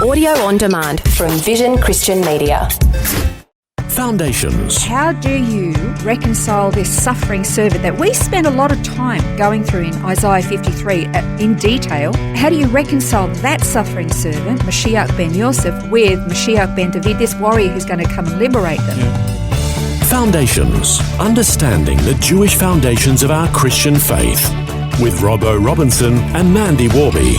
Audio on demand from Vision Christian Media. Foundations. How do you reconcile this suffering servant that we spend a lot of time going through in Isaiah 53 in detail? How do you reconcile that suffering servant, Mashiach ben Yosef, with Mashiach ben David, this warrior who's going to come and liberate them? Foundations. Understanding the Jewish foundations of our Christian faith. With Robbo Robinson and Mandy Warby.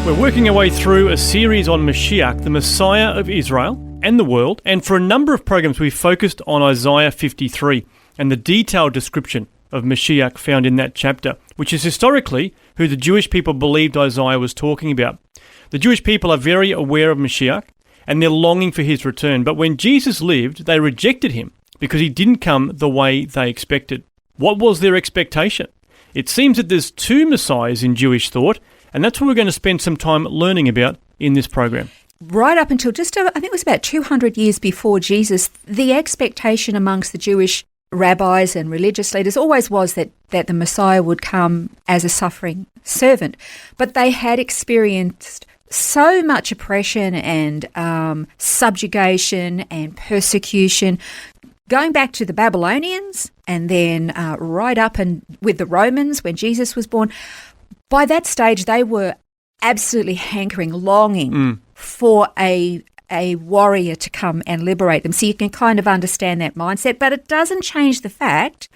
We're working our way through a series on Mashiach, the Messiah of Israel and the world, and for a number of programs we've focused on Isaiah 53 and the detailed description of Mashiach found in that chapter, which is historically who the Jewish people believed Isaiah was talking about. The Jewish people are very aware of Mashiach and they're longing for his return, but when Jesus lived, they rejected him because he didn't come the way they expected. What was their expectation? It seems that there's two Messiahs in Jewish thought, and that's what we're going to spend some time learning about in this program. Right up until I think it was about 200 years before Jesus, the expectation amongst the Jewish rabbis and religious leaders always was that the Messiah would come as a suffering servant. But they had experienced so much oppression and subjugation and persecution, going back to the Babylonians and then right up and with the Romans when Jesus was born. By that stage, they were absolutely hankering, longing for a warrior to come and liberate them. So you can kind of understand that mindset, but it doesn't change the fact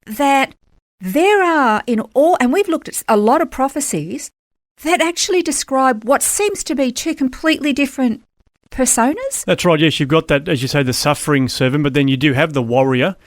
that there are and we've looked at a lot of prophecies that actually describe what seems to be two completely different personas. That's right, yes, you've got that, as you say, the suffering servant, but then you do have the warrior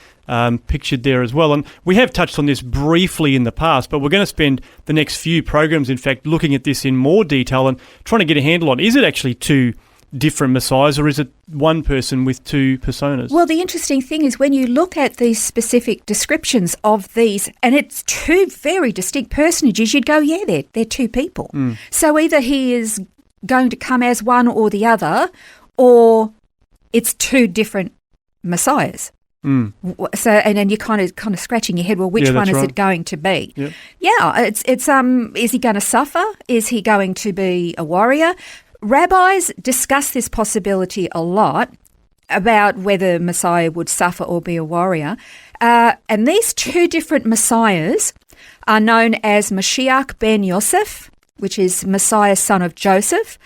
pictured there as well. And we have touched on this briefly in the past, but we're going to spend the next few programs, in fact, looking at this in more detail and trying to get a handle on, is it actually two different messiahs or is it one person with two personas? Well, the interesting thing is when you look at these specific descriptions of these, and it's two very distinct personages, you'd go, yeah, they're two people. So either he is going to come as one or the other, or it's two different messiahs. So, and then you're kind of scratching your head. Well, which one is it going to be? Yep. Yeah, it's is he going to suffer? Is he going to be a warrior? Rabbis discuss this possibility a lot about whether Messiah would suffer or be a warrior. And these two different messiahs are known as Mashiach ben Yosef, which is Messiah, son of Joseph,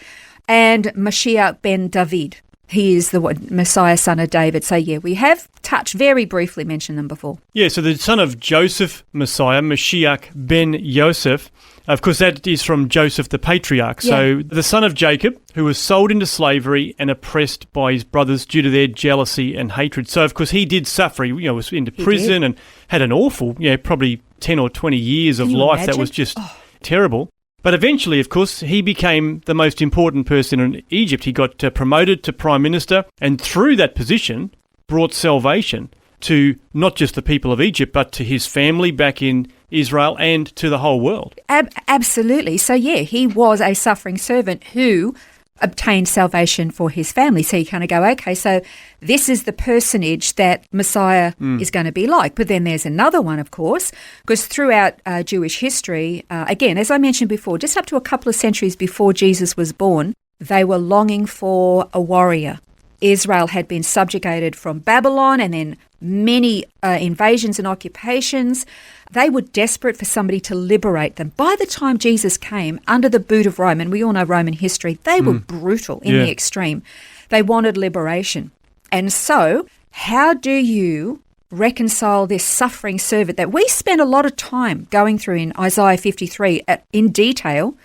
and Mashiach ben David. He is the Messiah, son of David. So, yeah, we have very briefly mentioned them before. Yeah, so the son of Joseph Messiah, Mashiach ben Yosef, of course, that is from Joseph the patriarch. Yeah. So the son of Jacob, who was sold into slavery and oppressed by his brothers due to their jealousy and hatred. So, of course, he did suffer. He was into prison and had an awful, probably 10 or 20 years of life that was just terrible. But eventually, of course, he became the most important person in Egypt. He got promoted to prime minister and through that position brought salvation to not just the people of Egypt, but to his family back in Israel and to the whole world. Absolutely. So, yeah, he was a suffering servant who obtained salvation for his family. So you kind of go, okay, so this is the personage that Messiah is going to be like. But then there's another one, of course, because throughout Jewish history, again, as I mentioned before, just up to a couple of centuries before Jesus was born, they were longing for a warrior. Israel had been subjugated from Babylon and then many invasions and occupations. They were desperate for somebody to liberate them. By the time Jesus came, under the boot of Rome, and we all know Roman history, they were brutal in the extreme. They wanted liberation. And so, how do you reconcile this suffering servant that we spend a lot of time going through in Isaiah 53 in detail?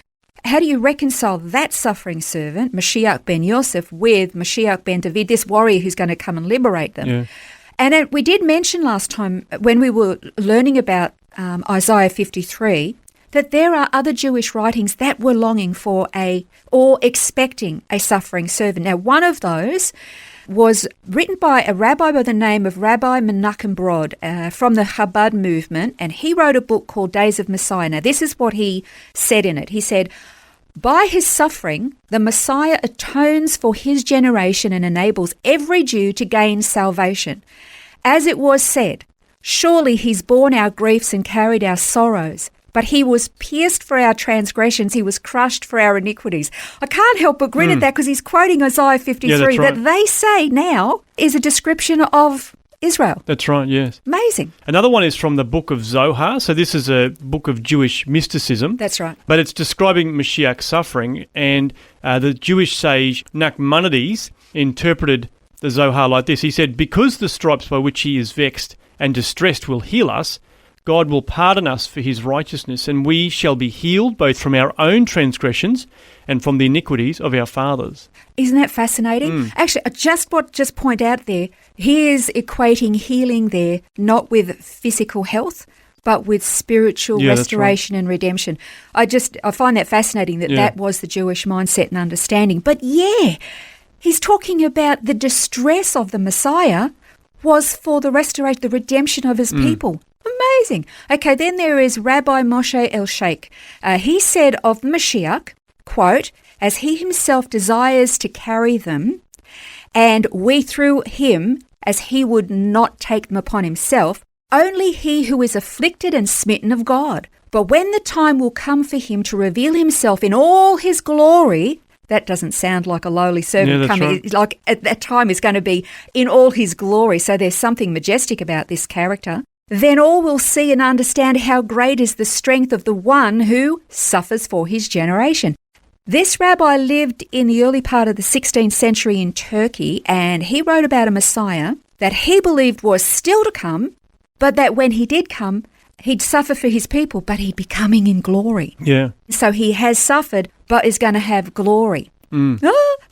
How do you reconcile that suffering servant, Mashiach ben Yosef, with Mashiach ben David, this warrior who's going to come and liberate them? Yeah. And we did mention last time when we were learning about Isaiah 53 that there are other Jewish writings that were longing for or expecting a suffering servant. Now, one of those was written by a rabbi by the name of Rabbi Menachem Brod from the Chabad movement, and he wrote a book called Days of Messiah. Now, this is what he said in it. He said, by his suffering, the Messiah atones for his generation and enables every Jew to gain salvation. As it was said, surely he's borne our griefs and carried our sorrows. but he was pierced for our transgressions. He was crushed for our iniquities. I can't help but grin at that because he's quoting Isaiah 53 that they say now is a description of Israel. That's right, yes. Amazing. Another one is from the book of Zohar. So this is a book of Jewish mysticism. That's right. But it's describing Mashiach's suffering, and the Jewish sage Nachmanides interpreted the Zohar like this. He said, because the stripes by which he is vexed and distressed will heal us, God will pardon us for his righteousness, and we shall be healed both from our own transgressions and from the iniquities of our fathers. Isn't that fascinating? Actually, just point out there, he is equating healing there not with physical health, but with spiritual restoration and redemption. I find that fascinating that was the Jewish mindset and understanding. But he's talking about the distress of the Messiah was for the restoration, the redemption of his people. Amazing. Okay, then there is Rabbi Moshe El-Sheikh. He said of Mashiach, quote, as he himself desires to carry them, and we through him, as he would not take them upon himself, only he who is afflicted and smitten of God. But when the time will come for him to reveal himself in all his glory, that doesn't sound like a lowly servant coming. Right. Like at that time is going to be in all his glory. So there's something majestic about this character. Then all will see and understand how great is the strength of the one who suffers for his generation. This rabbi lived in the early part of the 16th century in Turkey, and he wrote about a Messiah that he believed was still to come, but that when he did come, he'd suffer for his people, but he'd be coming in glory. Yeah. So he has suffered, but is going to have glory.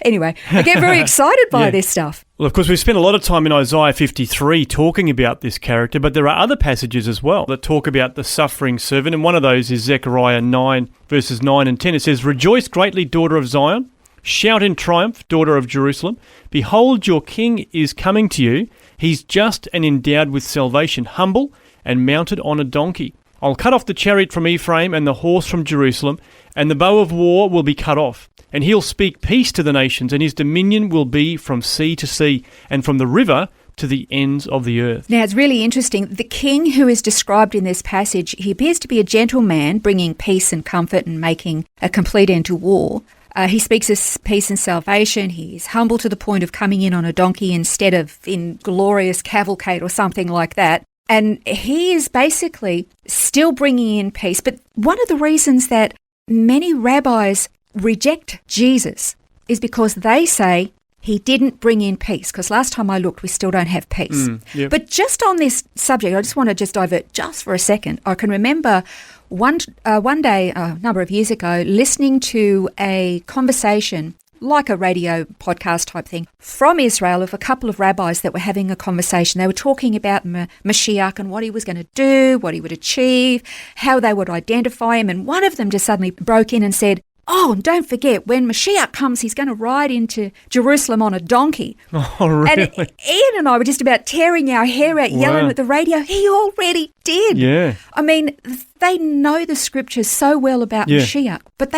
Anyway, I get very excited by this stuff. Well, of course, we've spent a lot of time in Isaiah 53 talking about this character, but there are other passages as well that talk about the suffering servant, and one of those is Zechariah 9, verses 9 and 10. It says, rejoice greatly, daughter of Zion. Shout in triumph, daughter of Jerusalem. Behold, your king is coming to you. He's just and endowed with salvation, humble and mounted on a donkey. I'll cut off the chariot from Ephraim and the horse from Jerusalem, and the bow of war will be cut off. And he'll speak peace to the nations, and his dominion will be from sea to sea, and from the river to the ends of the earth. Now, it's really interesting. The king who is described in this passage, he appears to be a gentle man, bringing peace and comfort and making a complete end to war. He speaks of peace and salvation. He is humble to the point of coming in on a donkey instead of in glorious cavalcade or something like that. And he is basically still bringing in peace. But one of the reasons that many rabbis reject Jesus is because they say he didn't bring in peace. Because last time I looked, we still don't have peace. But just on this subject, I just want to just divert just for a second. I can remember one day, a number of years ago, listening to a conversation, like a radio podcast type thing, from Israel of a couple of rabbis that were having a conversation. They were talking about Mashiach and what he was going to do, what he would achieve, how they would identify him. And one of them just suddenly broke in and said, oh, and don't forget, when Mashiach comes, he's going to ride into Jerusalem on a donkey. Oh, really? And Ian and I were just about tearing our hair out, yelling at the radio. He already did. Yeah. I mean, they know the scriptures so well about Mashiach, but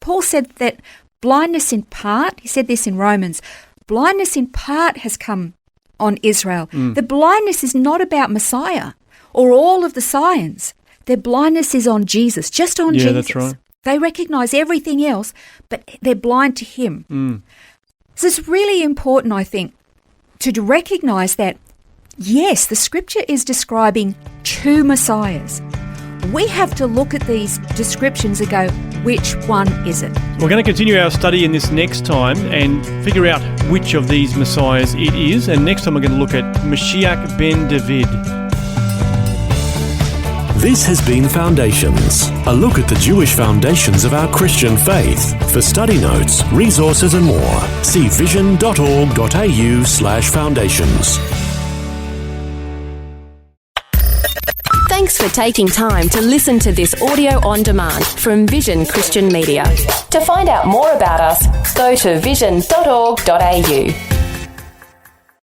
Paul said that blindness in part, he said this in Romans, blindness in part has come on Israel. The blindness is not about Messiah or all of the signs. Their blindness is on Jesus, just on Jesus. Yeah, that's right. They recognise everything else, but they're blind to him. So it's really important, I think, to recognise that, yes, the scripture is describing two messiahs. We have to look at these descriptions and go, which one is it? We're going to continue our study in this next time and figure out which of these messiahs it is. And next time we're going to look at Mashiach ben David. This has been Foundations, a look at the Jewish foundations of our Christian faith. For study notes, resources and more, see vision.org.au/foundations. Thanks for taking time to listen to this audio on demand from Vision Christian Media. To find out more about us, go to vision.org.au.